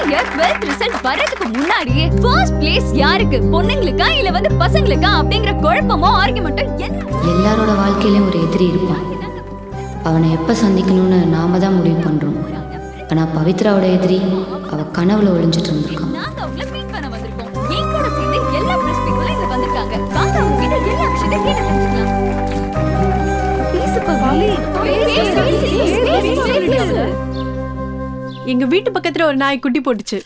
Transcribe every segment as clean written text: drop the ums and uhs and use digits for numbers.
Year 12th result வரதுக்கு முன்னாடியே first place யாருக்கு, பொண்ணுங்களுக்கா இல்ல வந்து பசங்களுக்கா அப்படிங்கிற குழப்பமோ ஆர்குமெண்டோ எல்லாரோட வாழ்க்கையிலும் ஒரு எதிரி இருப்பான். அவனை எப்ப சந்திக்கணும்னு நாம தான் முடிவு பண்றோம். ஆனா பவித்ராவோட எதிரி அவ கனவுல ஒளிஞ்சிட்டு இருந்திருக்கான். நாங்க அவங்கள மீட் பண்ண வந்திருக்கோம். என் கூட சேர்ந்து எல்லா பிரஸ் பீப்புளும் இங்க வந்திருக்காங்க. வாங்க அவங்க கிட்ட எல்லா விஷயத்தையும் கேட்டு தெரிஞ்சுக்கலாம். எங்க வீட்டு பக்கத்துல ஒரு நாய் குட்டி போட்டுச்சு.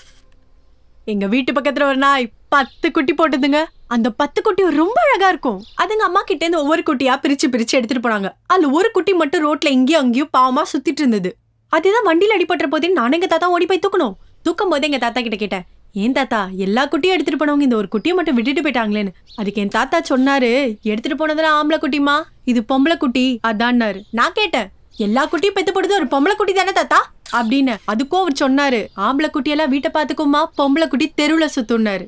எங்க வீட்டு பக்கத்துல ஒரு நாய் 10 குட்டி போட்டுதுங்க. அந்த 10 குட்டி ரொம்ப அழகா இருக்கும். அதுங்க அம்மா கிட்ட இருந்து ஒவ்வொரு குட்டியா பிரிச்சு பிரிச்சு எடுத்துட்டு போனாங்க. அதுல ஒரு குட்டி மட்டும் ரோட்ல இங்கேயும் அங்கேயும் பாவமா சுத்திட்டு இருந்தது. அதுதான் வண்டியில அடிபட்டுற போதே நானும் எங்க தாத்தா ஓடி போய் தூக்கும் போதே எங்க தாத்தா கிட்ட கேட்டேன், ஏன் தாத்தா எல்லா குட்டியும் எடுத்துட்டு போனவங்க இந்த ஒரு குட்டியை மட்டும் விட்டுட்டு போயிட்டாங்களேன்னு. அதுக்கு என் தாத்தா சொன்னாரு, எடுத்துட்டு போனதெல்லாம் ஆம்பளை குட்டிமா, இது பொம்பளை குட்டி அதான்னாரு. நான் கேட்டேன், எல்லா குட்டியும் பெத்து போடுறது ஒரு பொம்பளை குட்டி தானே தாத்தா அப்படின்னு. அதுக்கும் அவர் சொன்னாரு, ஆம்பளை குட்டியெல்லாம் வீட்டை பாத்துக்குமா, பொம்பளை குட்டி தெருவுல சுத்துனாரு.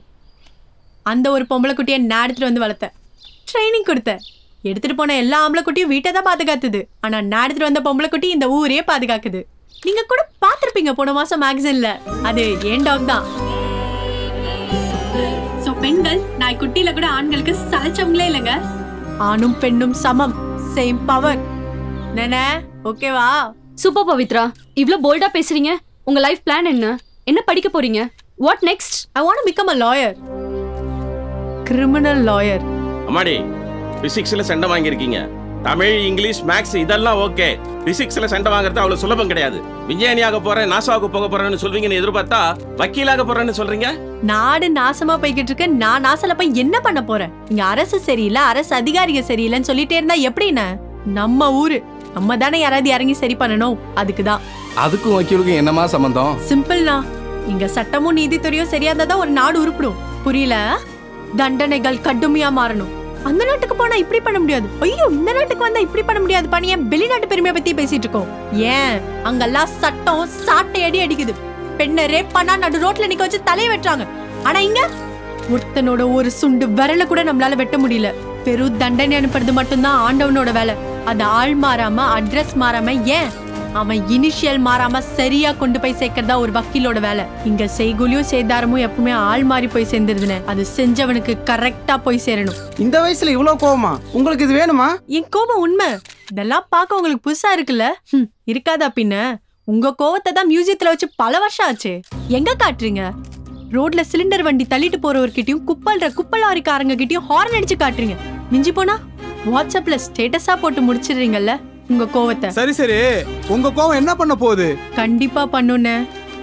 அந்த ஒரு பொம்பளை குட்டியை நான் எடுத்துட்டு வந்து வளர்த்தேன், ட்ரைனிங் கொடுத்தேன். எடுத்துட்டு போன எல்லா ஆம்பளை குட்டியும் வீட்டை தான் பாதுகாத்துது. ஆனா நான் எடுத்துட்டு வந்த பொம்பளை குட்டி இந்த ஊரே பாதுகாக்குது. நீங்க கூட பாத்திருப்பீங்க போன மாசம் மேகசின்ல, அது ஏன் டாக் தான். சோ பெண்கள் நாய்க்குட்டியில கூட ஆண்களுக்கு சலைச்சவங்களே இல்லைங்க. ஆணும் பெண்ணும் சமம், சேம் பவர். நெனே ஓகேவா? சூப்பர் பவித்ரா, இவ்ளோ போல்டா பேசுறீங்க. உங்க லைஃப் பிளான் என்ன? என்ன படிக்க போறீங்க? What next? I want to become a lawyer, criminal lawyer. அம்மாடி, பிசிக்ஸ்ல சண்டை வாங்கியிருக்கீங்க. தமிழ், இங்கிலீஷ், மேக்ஸ் இதெல்லாம் ஓகே. பிசிக்ஸ்ல சண்டை வாங்குறது அவ்வளவு சுலபம் கிடையாது. விஞ்ஞானியாக போறேன், நாசாவுக்கு போக போறேன்னு சொல்வீங்கன்னு எதிர்பார்த்தா வக்கீலாக போறேன்னு சொல்றீங்க. நாடு நாசமா போய்கிட்டு இருக்கு. நான் நாசல போய் என்ன பண்ண போறேன்? இங்க அரசு சரியில்லை, அரசு அதிகாரிக சரியில்லைன்னு சொல்லிட்டே இருந்தா எப்படின்னு? நம்ம ஊரு, நம்ம தானே யாராவது இறங்கி சரி பண்ணணும். அதுக்குதான். அதுக்கும் வக்கீலுக்கும் என்னமா சம்பந்தம்? சிம்பிள்னா, இங்க சட்டமும் நீதித்துறையும் சரியா இருந்தாதான் ஒரு நாடு உருப்பிடும். புரியல? தண்டனைகள் கடுமையா மாறணும். அந்த நாட்டுக்கு போனா இப்படி பண்ண முடியாது, ஐயோ இந்த நாட்டுக்கு வந்தா இப்படி பண்ண முடியாது பண்ணி ஏன் வெளிநாட்டு பெருமையை பத்தி பேசிட்டு இருக்கோம்? ஏன் அங்கெல்லாம் சட்டம் சாட்டை அடி அடிக்குது. பெண்ணை ரேப் பண்ணா நடு ரோட்ல நிக்க வச்சு தலையை வெட்டுறாங்க. ஆனா இங்க ஒருத்தனோட ஒரு சுண்டு விரல கூட நம்மளால வெட்ட முடியல. பெரும் தண்டனை அனுப்புறது மட்டும்தான் ஆண்டவனோட வேலை. அது ஆள் மாறாம, அட்ரஸ் மாறாம, ஏன் அவன் இனிஷியல் மாறாம சரியா கொண்டு போய் சேர்க்கறதா ஒரு வக்கீலோட வேலை. இங்க செய்கூலியும் சேதாரமும் எப்பவுமே ஆள் மாறி போய் சேர்ந்துருதுன்னு, அது செஞ்சவனுக்கு கரெக்டா போய் சேரணும். இந்த வயசுல இவ்வளவு கோபமா? உங்களுக்கு இது வேணுமா? என் கோபம் உண்மை. இதெல்லாம் பார்க்க உங்களுக்கு புதுசா இருக்குல்ல? இருக்காதா பின்ன? உங்க கோவத்தை தான் மியூசியத்துல வச்சு பல வருஷம் ஆச்சு. எங்க காட்டுறீங்க? ரோட்ல சிலிண்டர் வண்டி தள்ளிட்டு போறவர்கிட்டயும் குப்பல் லாரிக்காரங்க கிட்டயும் ஹார்ன் அடிச்சு காட்டுறீங்க. மிஞ்சி போனா வாட்ஸ்அப்ல ஸ்டேட்டஸா போட்டு முடிச்சிடுறீங்கல்ல உங்க கோவத்தை. சரி சரி, உங்க கோவம் என்ன பண்ண போகுது? கண்டிப்பா பண்ணுன்னு.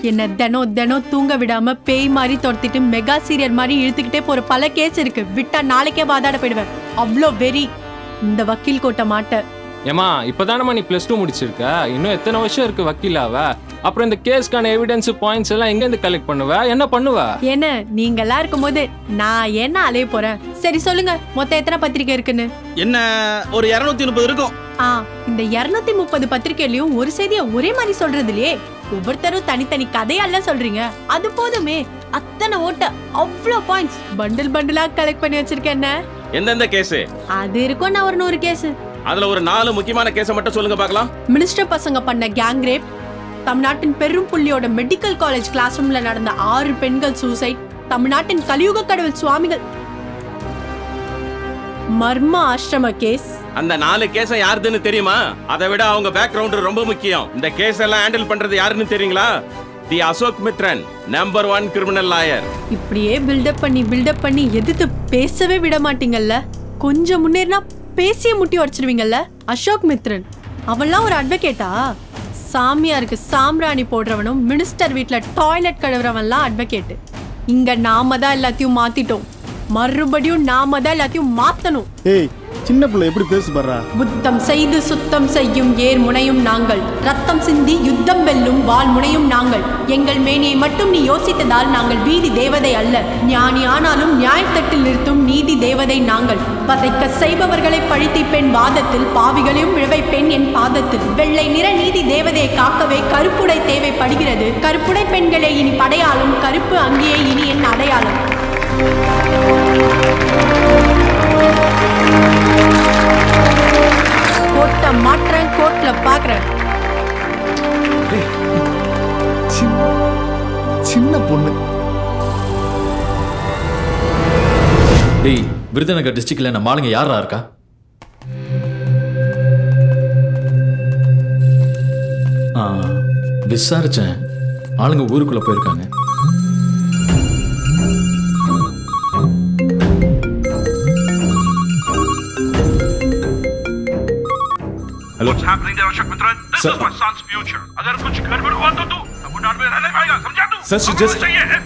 என்ன தினம் தூங்க விடாம பேய் மாதிரி துரத்திட்டு மெகா சீரியல் மாதிரி இழுத்துக்கிட்டே போற பல கேஸ் இருக்கு. விட்டா நாளைக்கே வாதாட போயிடுவேன். அவ்வளோ வெறி இந்த வக்கீல் கோட்டை மாட்ட. ஏமா இப்பதானமா நீ +2 முடிச்சிருக்க, இன்னும் எத்தனை வருஷம் இருக்கு வக்கீலாவ? அப்புறம் இந்த கேஸ்க்கான எவிடன்ஸ் பாயிண்ட்ஸ் எல்லாம் எங்க இருந்து கலெக்ட் பண்ணுவ? என்ன பண்ணுவ? என்ன நீங்க எல்லாம் இருக்கும்போது நான் என்ன அலைய போறேன்? சரி சொல்லுங்க, மொத்தம் எத்தனை பத்திரிக்கை இருக்குன்னு? என்ன ஒரு 230 இருக்கும். இந்த 230 பத்திரிக்கையிலயும் ஒரு செய்திய ஒரே மாதிரி சொல்றது இல்லையே. ஒவ்வொருத்தரும் தனித்தனி கதையல்ல சொல்றீங்க. அது போதுமே. அத்தனை ஓட்ட, அவ்வளோ பாயிண்ட்ஸ் பண்டில் பண்டிலா கலெக்ட் பண்ணி வச்சிருக்கேன். எந்தெந்த கேஸ்? அது இருக்கும் நான் ஒரு 100 கேஸ். அதுல ஒரு 4 முக்கியமான கேஸை மட்டும் சொல்லுங்க பார்க்கலாம். மினிஸ்டர் பசங்க பண்ண கேங் ரேப், தமிழ்நாட்டின் பெரும் புள்ளியோட மெடிக்கல் காலேஜ் கிளாஸ் ரூம்ல நடந்த 6 பெண்கள் சூசைட், தமிழ்நாட்டின் கலியுக கடவுள் சுவாமிகள் மர்ம ஆசிரம கேஸ். அந்த 4 கேஸ யாருதுன்னு தெரியுமா? அதை விட அவங்க பேக்ரவுண்ட் ரொம்ப முக்கியம். இந்த கேஸ் எல்லாம் ஹேண்டில் பண்றது யாருன்னு தெரியுங்களா? The Ashok Mithran, number 1 criminal lawyer. இப்படியே பில்டப் பண்ணி எதிர்த்து பேசவே விட மாட்டீங்கல்ல. கொஞ்சம் முன்னேறினா பேசிய முட்டி உடைச்சிருவீங்கல்ல. அசோக் மித்ரன் அவன்லாம் ஒரு அட்வொகேட்டா? சாமியாருக்கு சாம்பிராணி போடுறவனும் மினிஸ்டர் வீட்டுல டாய்லெட் கழுவுறவன்லாம் அட்வொகேட். இங்க நாம தான் எல்லாத்தையும் மாத்திட்டோம். மறுபடியும் நாம தான் எல்லாத்தையும் மாத்தணும். ஏய், சின்ன பிள்ளை எப்படி பேசு பாரா. புத்தம் செய்து சுத்தம் செய்யும் ஏர் முனையும் நாங்கள், ரத்தம் சிந்தி யுத்தம் வெல்லும் வாள் முனையும் நாங்கள். எங்கள் மேனியை மட்டும் நீ யோசித்ததால் நாங்கள் வீதி தேவதை அல்ல. ஞானி ஆனாலும் நியாயத்தட்டில் நிறுத்தும் நீதி தேவதை நாங்கள். வதைக்க செய்பவர்களை பழித்திப்பெண் வாதத்தில், பாவிகளையும் இழவைப்பெண் என் பாதத்தில். வெள்ளை நிற நீதி தேவதையை காக்கவே கருப்புடை தேவைப்படுகிறது. கருப்புடை பெண்களே இனி படையாளும், கருப்பு அங்கேயே இனி என் அடையாளம். கோட்டை மாற்றேன், கோர்ட்ல பாக்குறேன். சின்ன பொண்ணு. டேய், விருதுநகர் டிஸ்ட்ரிக்ட்ல நம்ம ஆளுங்க யாரா இருக்கா? விசாரிச்சேன், ஆளுங்க ஊருக்குள்ள போயிருக்காங்க. Hello What's happening there, Ashok Mitra? This is my son's future. अगर कुछ गड़बड़ हुआ तो तू तमिलनाडु में रहने पाएगा, समझा तू? Sir, she just चाहिए है.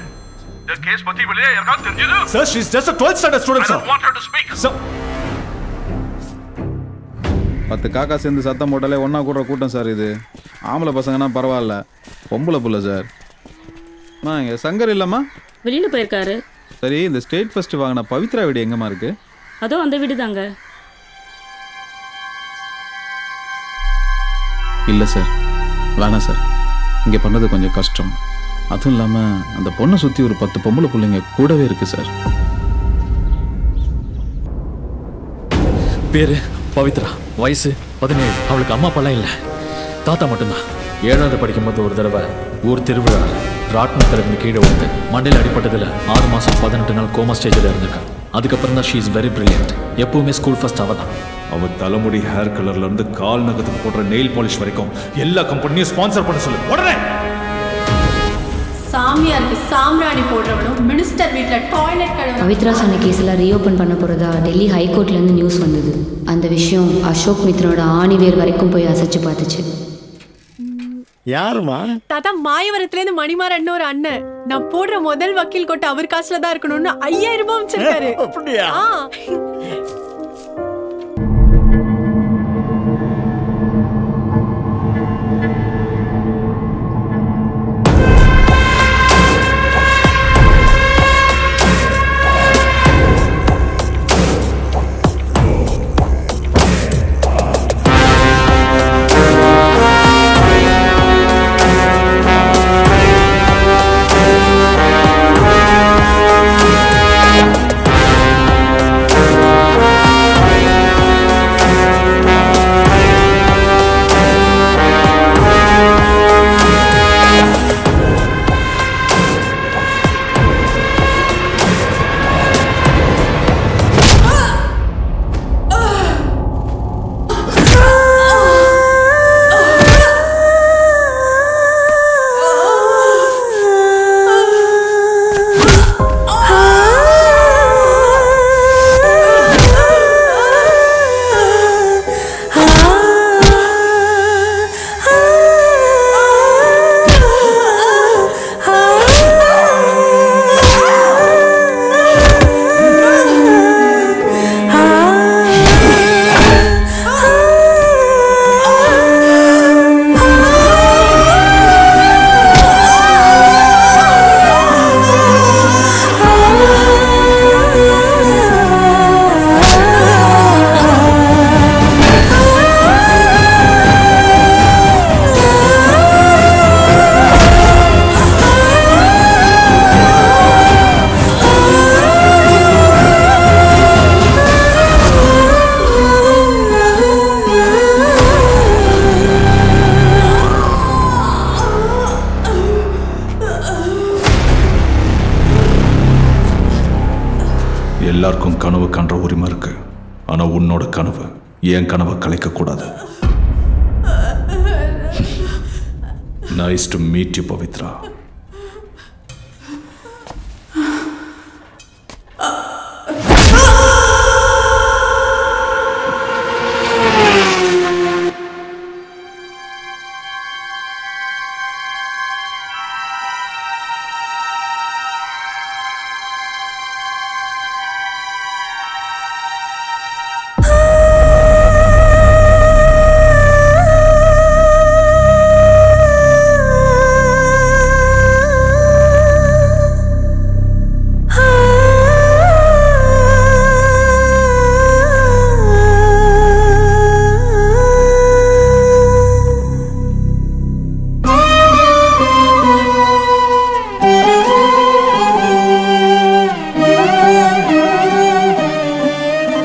The case पति बोले यार कहाँ तेरे जो? Sir, she's just a 12th standard student, sir. I don't want her to speak. Sir. 10 காக்கா சேர்ந்து சத்தம் போட்டாலே ஒன்றா கூடுற கூட்டம் சார் இது. ஆம்பளை பசங்கன்னா பரவாயில்ல, பொம்பளை புள்ள சார். இங்கே சங்கர் இல்லைம்மா? வெளியில் போயிருக்காரு. சரி, இந்த ஸ்டேட் ஃபர்ஸ்ட் வாங்கின பவித்ரா வீடு எங்கம்மா இருக்கு? அதோ அந்த வீடு தாங்க. இல்லை சார், வேணாம் சார், இங்கே பண்ணது கொஞ்சம் கஷ்டம். அதுவும் இல்லாமல் அந்த பொண்ணை சுற்றி ஒரு 10 பொம்பளை பிள்ளைங்க கூடவே இருக்கு சார். பேரு பவித்ரா, வயசு 17. அவளுக்கு அம்மா அப்பாலாம் இல்லை, தாத்தா மட்டும்தான். 7வது படிக்கும்போது ஒரு தடவை ஊர் திருவிழா ராட்னத்திலிருந்து கீழே விழுந்து மண்டையில் அடிப்பட்டதில் 6 மாதம் 18 நாள் கோமா ஸ்டேஜில் இருந்திருக்கான். அதுக்கப்புறம் தான் ஷீ இஸ் வெரி பிரில்லியன்ட். எப்பவுமே ஸ்கூல் ஃபர்ஸ்ட் அவ தான். அவ தலைமுடி ஹேர் கலர்ல இருந்து கால் நகத்துக்கு போடுற நெயில் பாலிஷ் வரைக்கும் எல்லா கம்பெனியும் ஸ்பான்சர் பண்ண சொல்லு உடனே. சாமியாருக்கு சாம்ராணி போடுறவனும் மினிஸ்டர் வீட்டில் டாய்லெட் கழுவ. பவித்ரா சொன்ன கேஸில் ரீஓப்பன் பண்ண போகிறதா டெல்லி ஹைகோர்ட்லேருந்து நியூஸ் வந்தது. அந்த விஷயம் அசோக் மித்ரனோட ஆணிவேர் வரைக்கும் போய் அசைச்சு பார்த்துச்சு. யாருமா? தாத்தா, மாயவரத்துலேருந்து மணிமாறன் ஒரு அண்ணன், நான் போடுற முதல் வக்கீல் கோட்டை அவர் காசுல தான் இருக்கணும்னு 5000 ரூபாய் வச்சிருக்காரு. அப்படியா? எல்லாருக்கும் கனவு காண்ற உரிமை இருக்கு. ஆனா உன்னோட கனவு என் கனவை கலைக்க கூடாது. Nice to meet you Pavithra.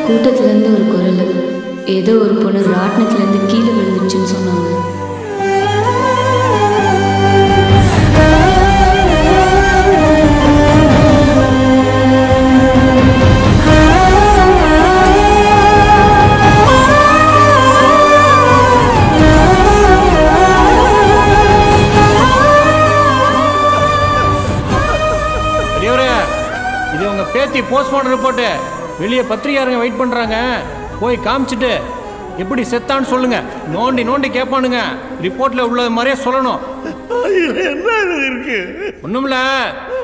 கூட்டத்துலேருந்து ஒரு குரல், ஏதோ ஒரு பொண்ணு ராட்னத்துலேருந்து கீழே விழுந்துச்சுன்னு சொன்னாங்க. பேத்தி போஸ்ட்மார்ட்டம் ரிப்போர்ட்டு வெளியே பத்திரிகையாரங்க வெயிட் பண்ணுறாங்க, போய் காமிச்சிட்டு எப்படி செத்தான்னு சொல்லுங்க. நோண்டி நோண்டி கேட்பானுங்க, ரிப்போர்ட்ல உள்ளது மாதிரியே சொல்லணும். என்ன இருக்கு? ஒண்ணுமில்ல,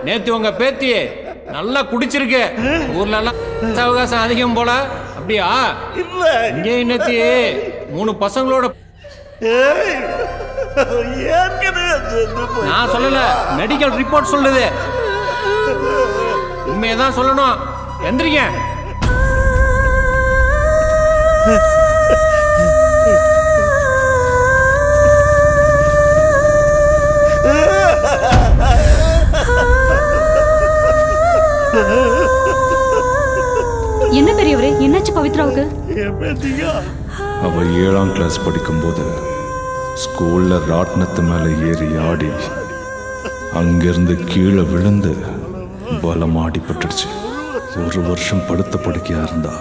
நேத்து உங்க பேத்தி நல்லா குடிச்சிருக்கு. ஊர்ல எல்லாம் அவகாசம் அதிகம் போல. அப்படியா? இங்கே நேத்தி 3 பசங்களோட. நான் சொல்லல, மெடிக்கல் ரிப்போர்ட் சொல்லுது. உண்மையதான் சொல்லணும். எந்திரிங்க. என்ன பெரியவரே, என்னாச்சு பவித்ராவுக்கு? அவ 7ஆம் கிளாஸ் படிக்கும்போது ஸ்கூல்ல ராட்னத்து மேல ஏறி ஆடி அங்கிருந்து கீழே விழுந்து பலமா அடிபட்டுடுச்சு. 1 வருஷம் படுத்த படுக்கையா இருந்தா,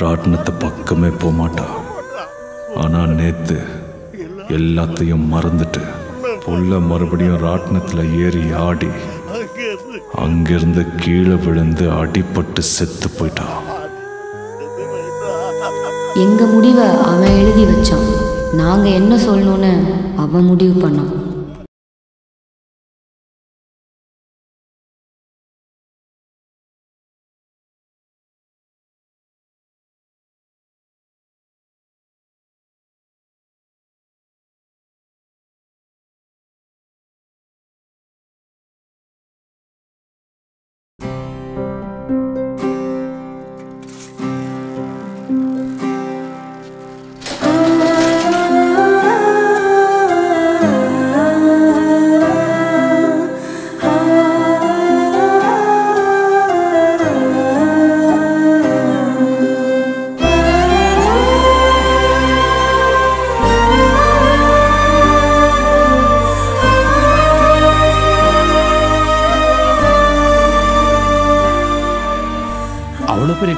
ராட்னத்தை பக்கமே போக மாட்டா. ஆனா நேத்து எல்லாத்தையும் மறந்துட்டு புள்ள மறுபடியும் ராட்னத்துல ஏறி ஆடி அங்கிருந்து கீழே விழுந்து அடிபட்டு செத்து போயிட்டா. எங்க முடிவை அவன் எழுதி வச்சான், நாங்க என்ன சொல்லணும்னு அவன் முடிவு பண்ணான்.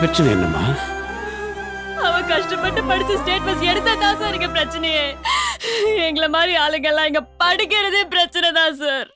பிரச்சனை என்னம்மா? அவ கஷ்டப்பட்டு படிச்சு ஸ்டேட் பஸ் எடுத்தா சார் இங்க பிரச்சனையே. எங்களை மாதிரி ஆளுங்கெல்லாம் இங்க படிக்கிறதே பிரச்சனை தான் சார்.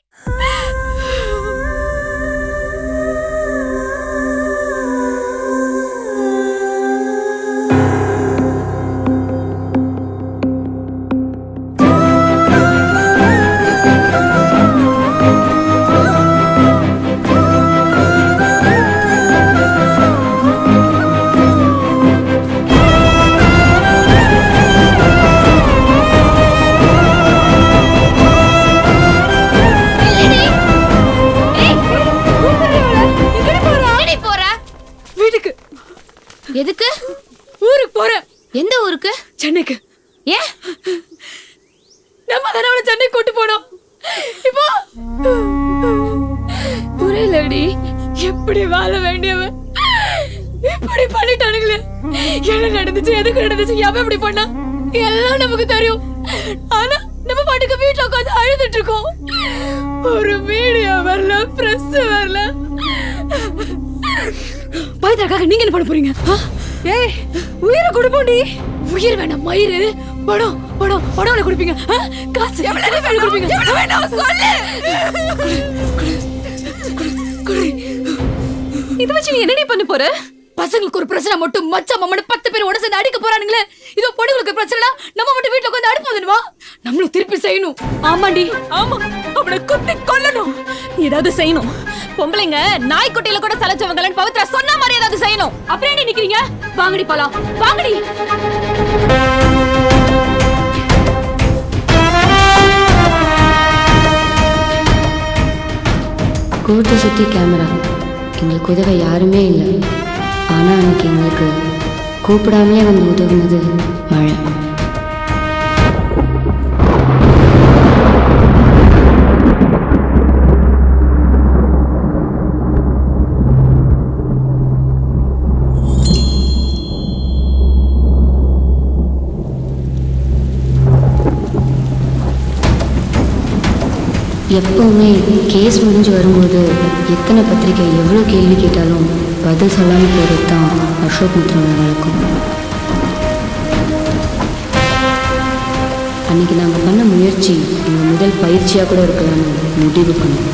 எதுக்கு? ஊருக்கு போறேன். எந்த ஊருக்கு? சென்னைக்கு. ஏன்? நம்ம தானே அவளை சென்னை கூட்டு போனோம். இப்போ புரியலடி, எப்படி வாழ வேண்டியவன் இப்படி பண்ணிட்டானுங்களே. என்ன நடந்துச்சு, எதுக்கு நடந்துச்சு, எவன் இப்படி பண்ணா எல்லாம் நமக்கு தெரியும். ஆனா நம்ம பாட்டுக்கு வீட்டுல உட்காந்து அழுதுட்டு இருக்கோம். ஒரு மீடியா வரல, பிரஸ் வரல. பவித்ராக்காக நீங்க என்ன பண்ண போறீங்க? ஏய், உயிரை கொடுப்போண்டி. உயிர் வேணாம், மயிறு படம் படம் படம்ல கொடுப்பீங்க. காசு எவ்வளவு வேணும் கொடுப்பீங்க? வேணாம் சொல்லு. இத வச்சு நீ என்னடி பண்ண போற? பசங்களுக்கு ஒரு பிரச்சனை மட்டும் மச்சா மாமனு 10 பேர் உடனே சேர்ந்து அடிக்க போறானுங்களே. இதோ பொண்ணுங்களுக்கு பிரச்சனைனா நம்ம மட்டும் வீட்டுல உட்காந்து அடுப்பு வந்துடுவா. நம்மளும் திருப்பி செய்யணும். ஆமாண்டி, ஆமா. அவளை குத்தி கொல்லணும், ஏதாவது செய்யணும். பொம்பளைங்க நாய்க்குட்டியில கூட சலைச்சவங்கன்னு பவித்ரா சொன்ன மாதிரி ஏதாவது செய்யணும். அப்படியே நீ நிக்கிறீங்க? வாங்கடி போலாம், வாங்கடி. கோர்ட்டை சுற்றி கேமரா, எங்களுக்கு உதவ யாருமே இல்லை. ஆனால் அன்னைக்கு எங்களுக்கு கூப்பிடாமலே வந்து உதவுனது மழை. எப்போவுமே கேஸ் முடிஞ்சு வரும்போது எத்தனை பத்திரிக்கை எவ்வளோ கேள்வி கேட்டாலும் பதில் சொல்லாமல் போகிறது தான் அசோக் மித்ரோட வழக்கம். அன்றைக்கி நாங்கள் பண்ண முயற்சி எங்கள் முதல் பயிற்சியாக கூட இருக்கலாம்னு முடிவு பண்ணோம்.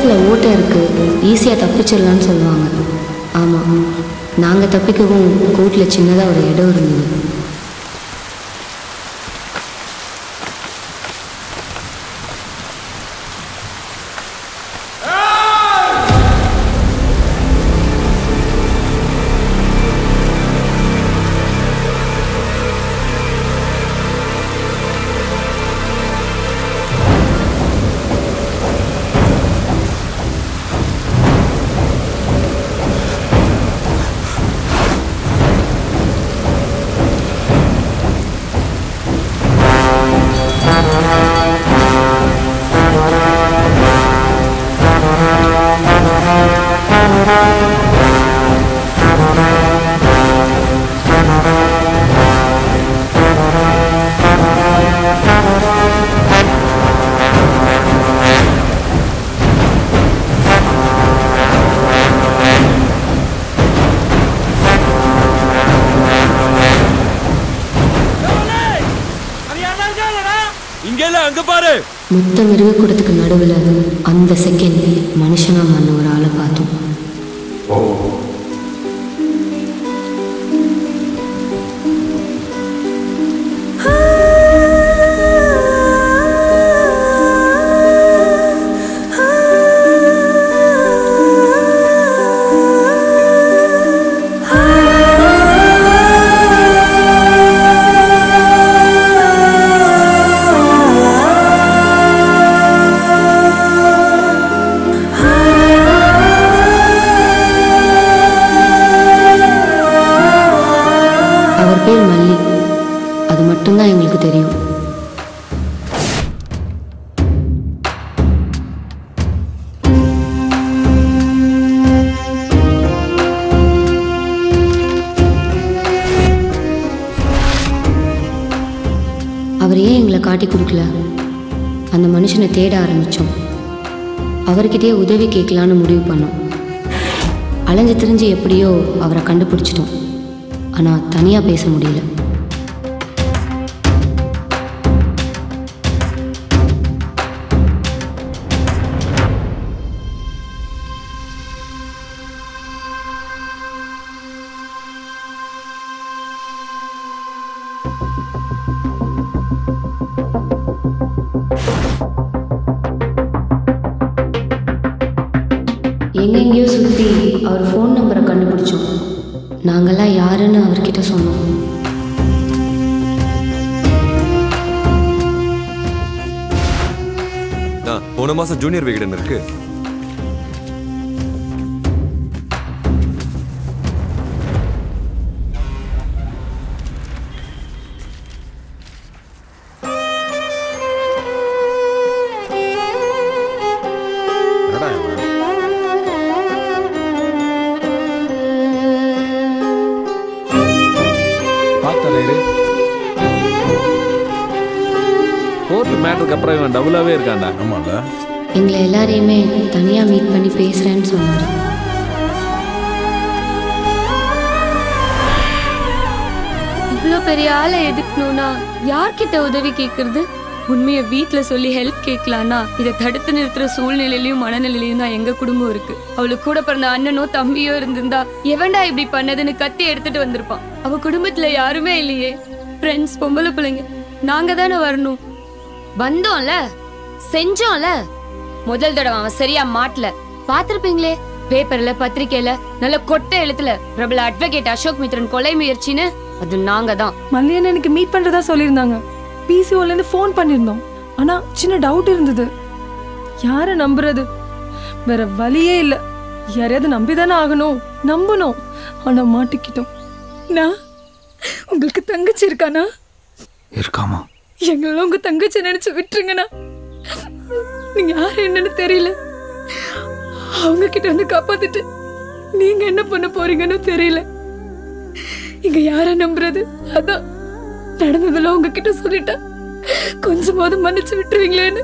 பக்கத்தில் ஓட்டை இருக்குது, ஈஸியாக தப்பிச்சிடலான்னு சொல்லுவாங்க. ஆமாம், நாங்கள் தப்பிக்கவும் கோர்ட்டில் சின்னதாக ஒரு இடம் இருந்தது. மொத்த மிருகக்கூடத்துக்கு நடுவில் அந்த செகண்ட் மனுஷனா மாறின ஒரு ஆளை பார்த்தோம். பேர் மல்லி, அது மட்டும்தான் எங்களுக்கு தெரியும். அவர் ஏன் எங்களை காட்டி கொடுக்கல? அந்த மனுஷனை தேட ஆரம்பித்தோம். அவர்கிட்டயே உதவி கேட்கலான்னு முடிவு பண்ணோம். அலைஞ்சு திரிஞ்சு எப்படியோ அவரை கண்டுபிடிச்சிட்டோம். ஆனால் தனியாக பேச முடியல. எங்கெங்கேயோ சுற்றி அவர் ஃபோன் நம்பரை கண்டுபிடிச்சோம். நாங்கள்லாம் யாருன்னு அவர்கிட்ட சொன்னோம். போன மாசம் ஜூனியர் விகடன் இருக்கு. மேட்டருக்கு அப்புறம் இவன் டபுளாவே இருக்காண்டா. ஆமால, எங்களை எல்லாரையுமே தனியாக மீட் பண்ணி பேசுகிறேன்னு சொன்னார். இவ்வளோ பெரிய ஆளை எதுக்கணும்னா யார்கிட்ட உதவி கேட்கறது? உண்மையை வீட்டில் சொல்லி ஹெல்ப் கேட்கலான்னா இதை தடுத்து நிறுத்துற சூழ்நிலையிலையும் மனநிலையிலையும் தான் எங்க குடும்பம் இருக்கு. அவளுக்கு கூட பிறந்த அண்ணனோ தம்பியோ இருந்திருந்தா எவன்டா இப்படி பண்ணதுன்னு கத்தி எடுத்துட்டு வந்திருப்பான். அவ குடும்பத்துல யாருமே இல்லையே. ஃப்ரெண்ட்ஸ், பொம்பளை பிள்ளைங்க, நாங்க தானே வரணும். வந்தோம்ல, செஞ்சோம்ல. முதல் தடவை அவன் சரியா மாட்டல. பாத்திருப்பீங்களே பேப்பர்ல, பத்திரிக்கையில நல்ல கொட்டை எழுத்துல பிரபல அட்வொகேட் அசோக் மித்ரன் கொலை முயற்சின்னு. அது நாங்க தான். மல்லியன் எனக்கு மீட் பண்றதா சொல்லியிருந்தாங்க. பிசிஓல இருந்து ஃபோன் பண்ணிருந்தோம். ஆனா சின்ன டவுட் இருந்தது. யார நம்புறது? வேற வழியே இல்ல. யாரையாவது நம்பிதானே ஆகணும். நம்பணும். ஆனா மாட்டிக்கிட்டோம். நான் உங்களுக்கு தங்கச்சி இருக்கானா? இருக்காமா? எங்களெல்லாம் உங்க தங்கச்சி நினைச்சு விட்டுருங்கண்ணா. நீங்க யாரு என்னன்னு தெரியல. அவங்க கிட்ட வந்து காப்பாத்திட்டு நீங்க என்ன பண்ண போறீங்கன்னு தெரியல. இங்க யார நம்புறது? அதான் நடந்ததெல்லாம் உங்ககிட்ட சொல்லிட்டா கொஞ்சமாவது மன்னிச்சு விட்டுருவீங்களேன்னு.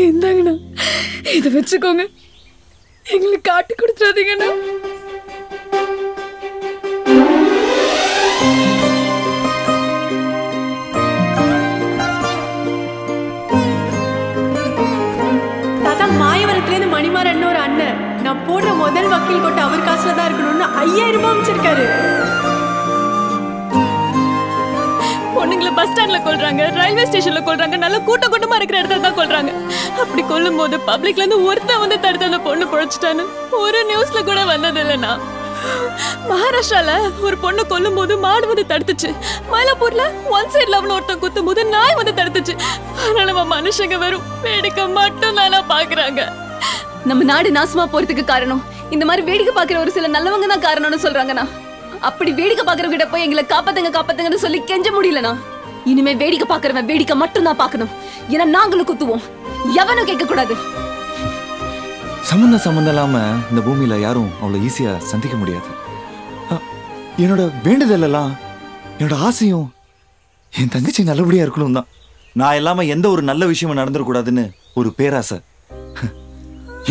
இந்தாங்கண்ணா, இதை வச்சுக்கோங்க. எங்களுக்கு காட்டி கொடுத்துறாதீங்கண்ணா. அவர் காசுல தான் இருக்கணும்னு 5000 ரூபாய் அமைச்சிருக்காரு. பொண்ணுங்களை பஸ் ஸ்டாண்ட்ல கொல்றாங்க, ரயில்வே ஸ்டேஷன்ல கொல்றாங்க, நல்ல கூட்டமா இருக்கிற இடத்துல தான் கொல்றாங்க. அப்படி கொல்லும் போது பப்ளிக்ல இருந்து ஒருத்தன் வந்து தடுத்து அந்த பொண்ணு பொழைச்சிட்டான்னு ஒரு நியூஸ்ல கூட வந்தது இல்லைன்னா. மகாராஷ்டிரால ஒரு பொண்ணு கொல்லும் போது மாடு வந்து தடுத்துச்சு. மயிலாப்பூர்ல ஒன் சைட் லவ்னு ஒருத்தன் குத்தும் போது நாய் வந்து தடுத்துச்சு. அதனால மனுஷங்க வெறும் வேடிக்கை மட்டும் தானா பாக்குறாங்க. நம்ம நாடு நாசமா போறதுக்கு காரணம் இந்த மாதிரி வேடிக்கை பாக்குற ஒரு சில நல்லவங்க தான் காரணம்னு சொல்றாங்கண்ணா. அப்படி வேடிக்கை பாக்குறவங்க கிட்ட போய் எங்களை காப்பாத்துங்கன்னு சொல்லி கெஞ்ச முடியலண்ணா. இனிமே வேடிக்கை பாக்குறவன் வேடிக்கை மட்டும் தான் பாக்கணும். ஏன்னா நாங்களும் குத்துவோம், எவனும் கேட்க கூடாது. சம்பந்தம் இல்லாம இந்த பூமியில யாரும் அவ்வளவு ஈஸியா சந்திக்க முடியாது. என்னோட வேண்டுதல் எல்லாம் என்னோட ஆசையும் என் தங்கச்சி நல்லபடியா இருக்கணும் தான். நான் இல்லாம எந்த ஒரு நல்ல விஷயமும் நடந்துடக்கூடாதுன்னு ஒரு பேராசை.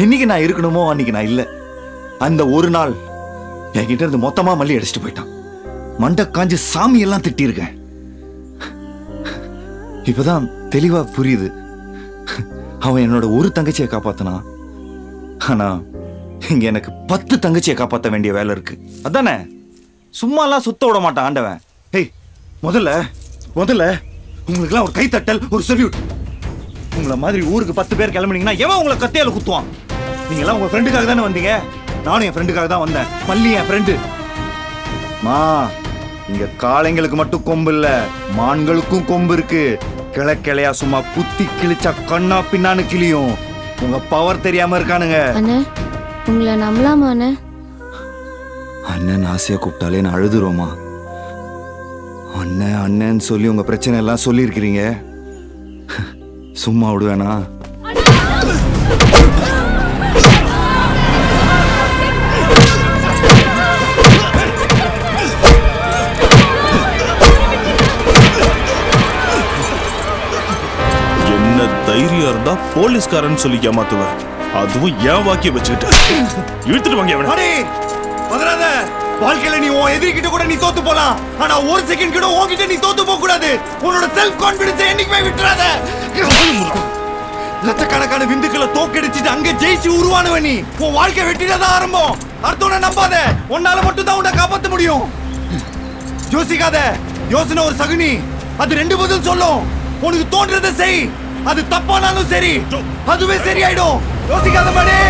என்னைக்கு நான் இருக்கணுமோ அன்னைக்கு நான் இல்லை. அந்த ஒரு நாள் என்கிட்ட இருந்து மொத்தமா மல்லி அடிச்சுட்டு போயிட்டான். மண்டை காஞ்சு சாமி எல்லாம் திட்டிருக்கேன். இப்பதான் தெளிவா புரியுது. அவன் என்னோட ஒரு தங்கச்சியை காப்பாத்தினான். ஆனா இங்க எனக்கு 10 தங்கச்சியை காப்பாற்ற வேண்டிய வேலை இருக்கு. அதானே சும்மா எல்லாம் சுத்த விட மாட்டான் ஆண்டவன். ஏய் முதல்ல உங்களுக்குலாம் ஒரு கைத்தட்டல், ஒரு சல்யூட். உங்களை மாதிரி ஊருக்கு 10 பேர் கிளம்புனீங்கன்னா எவன் உங்களை கத்தியால குத்துவான்? நீங்க எல்லாம் உங்க ஃப்ரெண்டுக்காக தானே வந்தீங்க. நானும் என் ஃப்ரெண்டுக்காக தான் வந்தேன். மல்லி என் ஃப்ரெண்டு. இங்க காளைங்களுக்கு மட்டும் கொம்பு இல்ல, மான்களுக்கும் கொம்பு இருக்கு. கிளையா சும்மா குத்தி கிழிச்சா கண்ணா பின்னான்னு கிளியும். உங்க பவர் தெரியாம இருக்கானுங்க. அண்ணே உங்களை நம்பலாமா அண்ணே? அண்ணன் ஆசையா கூப்பிட்டாலே நான் அழுதுருவோமா? அண்ணன் சொல்லி உங்க பிரச்சனை எல்லாம் சொல்லி இருக்கிறீங்க. சும்மா விடுவேனா? என்ன தைரியம் இருந்தா போலீஸ்காரன் சொல்லி ஏமாத்துவேன். அதுவும் ஏன் வாக்கிய வச்சுக்கிட்டு இழுத்துட்டு வாங்க. வாழ்க்கையில நீ உன் எதிரிக்கிட்ட கூட நீ தோத்து போலாம். ஆனா ஒரு செகண்ட் கூட உன்கிட்ட நீ தோத்து போக கூடாது. உன்னோட செல்ஃப் கான்பிடன்ஸ் என்னைக்குமே விட்டுறாத. லட்சக்கணக்கான விந்துக்களை தோக்கடிச்சிட்டு அங்க ஜெயிச்சு உருவானவன் நீ. உன் வாழ்க்கை வெற்றிதான் ஆரம்பம். அடுத்தவனை நம்பாத. உன்னால மட்டும் தான் உன்னை காப்பாற்ற முடியும். யோசிக்காத. யோசனை ஒரு சகுனி. அது 2 பதில் சொல்லும். உனக்கு தோன்றதை செய். அது தப்பானாலும் சரி, அதுவே சரியாயிடும். யோசிக்காத மாடே.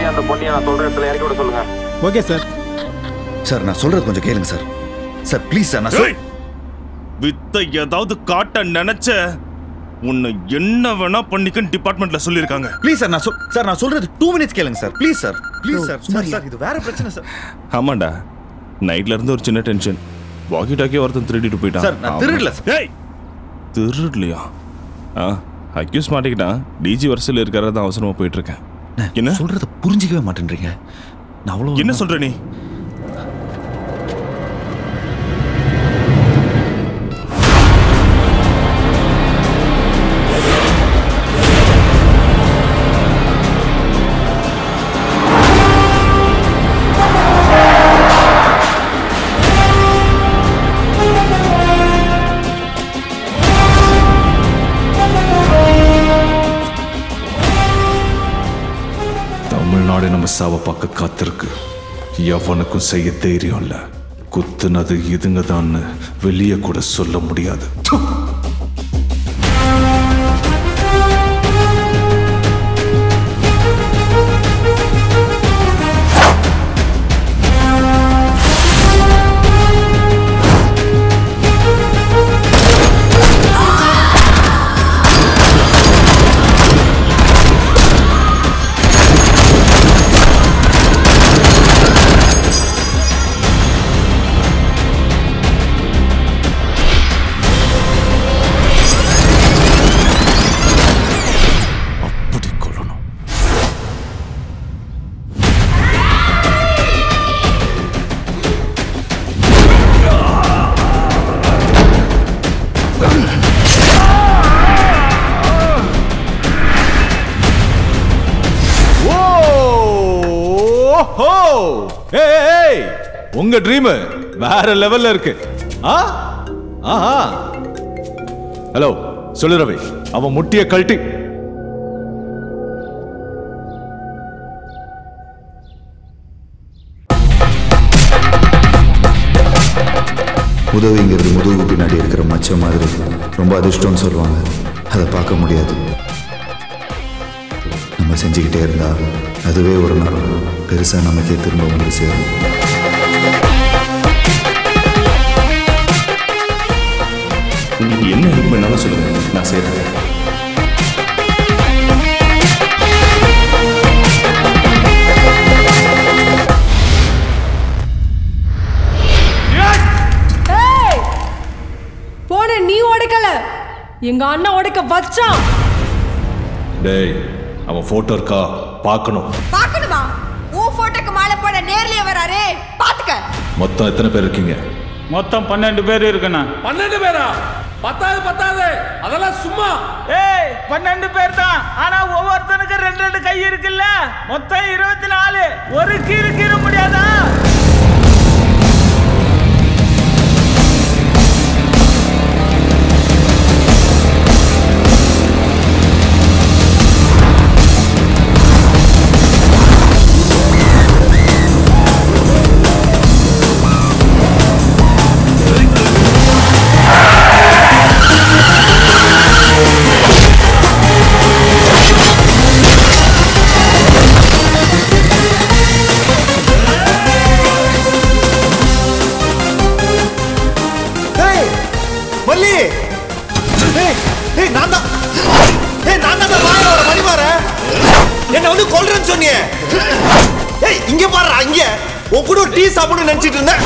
அந்த பொண்ணியை நான் சொல்ற இடத்துல இறக்கி விட சொல்லுங்க. Okay sir. சார் நான் சொல்றது கொஞ்சம் கேளுங்க சார். Sir please sir. நான் வித்த ஏதாவது காட்ட நினைச்ச உன்னை என்ன வேணா பண்ணிக்கன்னு டிபார்ட்மெண்ட்ல சொல்லிருக்காங்க. Please sir. நான் சொல்றது 2 மினிட்ஸ் கேளுங்க சார். Please sir. சார் இது வேற பிரச்சனை சார். ஆமாண்டா, நைட்ல இருந்து ஒரு சின்ன டென்ஷன். வாக்கி டாக்கி ஒருத்தன் திருடிட்டு போயிட்டான். சார் நான் திருடல சார். ஏய் திருடலையா? அக்யூஸ் மாட்டிக்கிட்டான். டிஜி வரிசையில் இருக்கிறதா அவசரமா போயிட்டு இருக்கேன். என்ன சொல்றத புரிஞ்சிக்கவே மாட்டேன்றீங்க. நான் அவ்வளவு என்ன சொல்ற நீ? தமிழ்நாடு நம்ம சாவ பார்க்க காத்திருக்கு. எவனுக்கும் செய்ய தைரியம் இல்ல. குத்துனது இதுங்க தான் வெளியே கூட சொல்ல முடியாது. உங்க ட்ரீம் வேற லெவல்ல இருக்கு. ஆஹா ஹலோ சொல்லு ரவி, அவன் முட்டிய கழட்டி. உதவிங்கிறது முதுகு பின்னாடி இருக்கிற மச்ச மாதிரி ரொம்ப அதிர்ஷ்டம்னு சொல்லுவாங்க. அதை பார்க்க முடியாது. நம்ம செஞ்சுக்கிட்டே இருந்தா அதுவே ஒரு நாள் பெருசா நமக்கே திரும்ப வந்து சேரும். நீங்க என்ன ஹெல்ப் பண்ணாலும் சொல்லுங்க, நான் செய்றேன். போன நீ உடைக்கல, எங்க அண்ணா உடைக்க வச்சான். டேய், அவன் போட்டோ இருக்கா பார்க்கணும். பார்க்கணுமா? உன் போட்டோக்கு மாலை போட நேர்லயே வராரே, பாத்துக்க. மொத்தம் எத்தனை பேர் இருக்கீங்க? மொத்தம் 12 பேர் இருக்குண்ணா. 12 பேரா? பத்தாது அதெல்லாம் சும்மா. 12 பேர் தான். ஆனா ஒவ்வொருத்தனுக்கு 2 கை இருக்குல்ல, மொத்தம் 24. ஒரு கீறு முடியாதா? என்ன வந்து கொல்றேன்னு சொன்னியே. இங்க பாரு, இங்க உன் கூட டீ சாப்பிடணும்னு நினைச்சிட்டு இருந்தேன்.